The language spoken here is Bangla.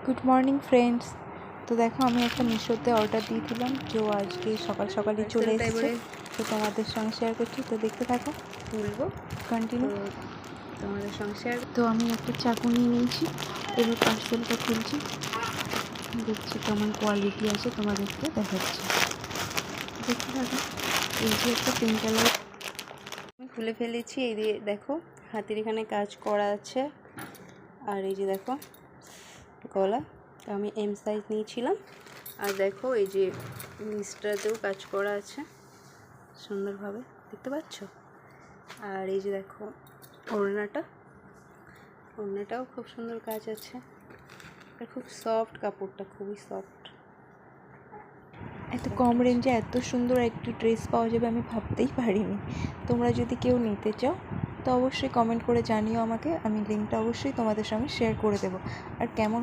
Good morning friends. তো দেখো আমি একটা মিশোতে অর্ডার দিয়েছিলাম, যে আজকে সকাল সকালই চলে এসেছে। তো তোমাদের সঙ্গে শেয়ার করছি, তো দেখতে থাকো, তুলবো কন্টিনিউ। তোমাদের সঙ্গে শেয়ার। তো আমি একটা চাকু নিয়ে নিয়েছি, এবার পার্সেলটা খুলছি, দেখছি কেমন কোয়ালিটি আছে, তোমাদেরকে দেখাচ্ছি, দেখতে থাকো। এই যে একটা পিঙ্ক কালার আমি খুলে ফেলেছি। এই দিয়ে দেখো হাতের এখানে কাজ করা আছে, আর এই যে দেখো গলা। তো আমি এম সাইজ নিয়েছিলাম। আর দেখো এই যে নিচটাতেও কাজ করা আছে সুন্দরভাবে, দেখতে পাচ্ছ। আর এই যে দেখো ওড়নাটাও খুব সুন্দর কাজ আছে। আর খুব সফট কাপড়টা, খুবই সফট। এত কম রেঞ্জে এত সুন্দর একটি ড্রেস পাওয়া যাবে আমি ভাবতেই পারিনি। তোমরা যদি কেউ নিতে চাও তো অবশ্যই কমেন্ট করে জানিও আমাকে, আমি লিঙ্কটা অবশ্যই তোমাদের সঙ্গে শেয়ার করে দেবো। আর কেমন